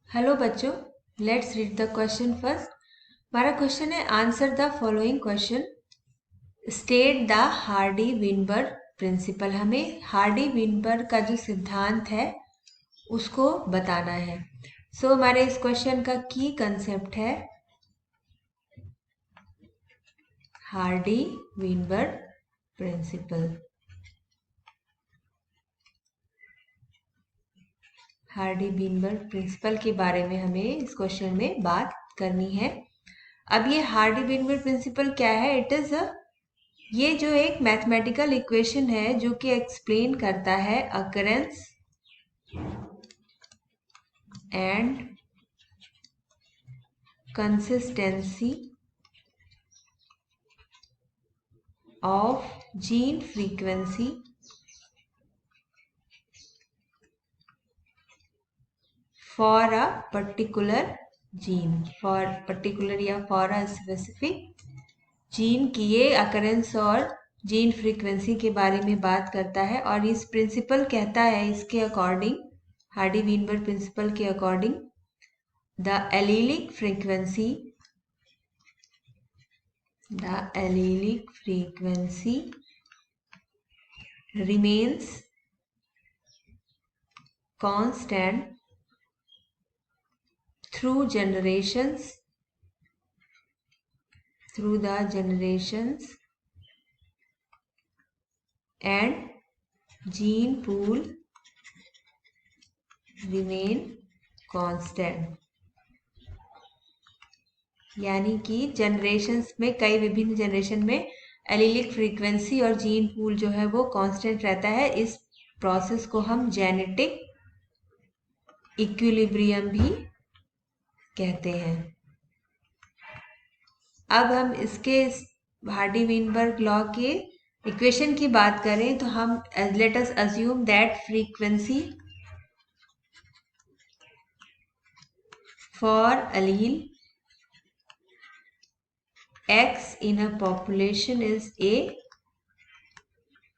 Hello बच्चों, let's read the question first. हमारा question है answer the following question, state the Hardy Weinberg principal. हमें Hardy Weinberg का जो सिद्धांत है उसको बताना है। हमारे इस क्वेश्चन का की कंसेप्ट है Hardy Weinberg principal. Hardy Weinberg principal के बारे में हमें इस क्वेश्चन में बात करनी है। अब ये हार्डी विनबर्ग प्रिंसिपल क्या है? इट इज ये जो एक मैथमेटिकल इक्वेशन है जो कि एक्सप्लेन करता है occurrence and consistency of gene frequency for a particular gene, for particular या फॉर अ स्पेसिफिक जीन की ये अकरेंस और जीन फ्रीक्वेंसी के बारे में बात करता है। और इस प्रिंसिपल कहता है इसके अकॉर्डिंग, हार्डी विनबर्ग प्रिंसिपल के according, the allelic frequency remains constant through the generations and gene pool remain constant। यानी कि जनरेशन्स में, कई विभिन्न जनरेशन में एलिलिक फ्रीक्वेंसी और जीन पूल जो है वो कांस्टेंट रहता है। इस प्रोसेस को हम जेनेटिक इक्विलिब्रियम भी कहते हैं। अब हम इसके हार्डी विनबर्ग लॉ के इक्वेशन की बात करें तो हम let us assume that frequency for allele X in a population is A,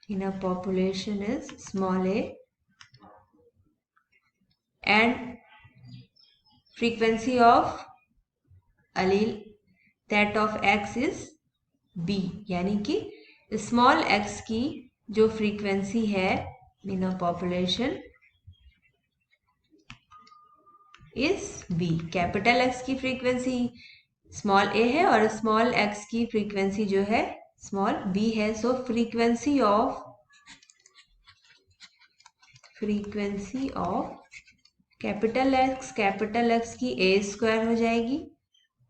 in a population is small a, and frequency of allele that of X is B। यानी कि small x की जो frequency है in a population is B। Capital X की frequency small a है और small x की frequency जो है स्मॉल b है। So frequency of capital x की a स्क्वायर हो जाएगी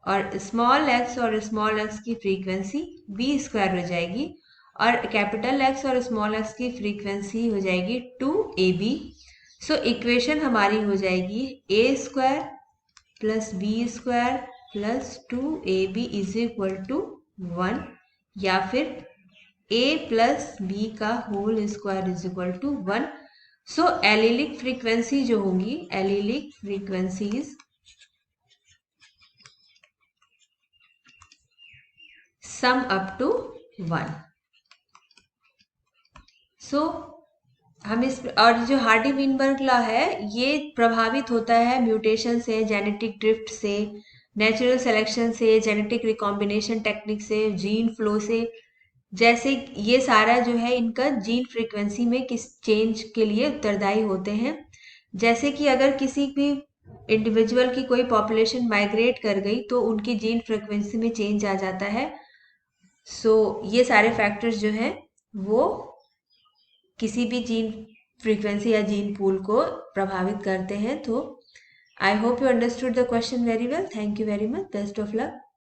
और स्मॉल x की फ्रीक्वेंसी b स्क्वायर हो जाएगी और कैपिटल X और स्मॉल x की फ्रीक्वेंसी हो जाएगी 2ab। सो इक्वेशन हमारी हो जाएगी a square plus b square plus 2ab is equal to 1, या फिर a प्लस b का whole square is equal to 1। So allelic frequency जो होंगी, allelic frequencies sum up to 1। So हम इस, और जो हार्डी विनबर्ग लॉ है ये प्रभावित होता है म्यूटेशन से, जेनेटिक ड्रिफ्ट से, नेचुरल सिलेक्शन से, जेनेटिक रिकॉम्बिनेशन टेक्निक से, जीन फ्लो से। जैसे ये सारा जो है इनका जीन फ्रीक्वेंसी में किस चेंज के लिए उत्तरदायी होते हैं। जैसे कि अगर किसी भी इंडिविजुअल की कोई पॉपुलेशन माइग्रेट कर गई तो उनकी जीन फ्रीक्वेंसी में चेंज आ जाता है। सो ये सारे फैक्टर्स जो हैं वो किसी भी जीन फ्रीक्वेंसी या जीन पूल को प्रभावित करते हैं। तो I hope you understood the question very well. Thank you very much. Best of luck.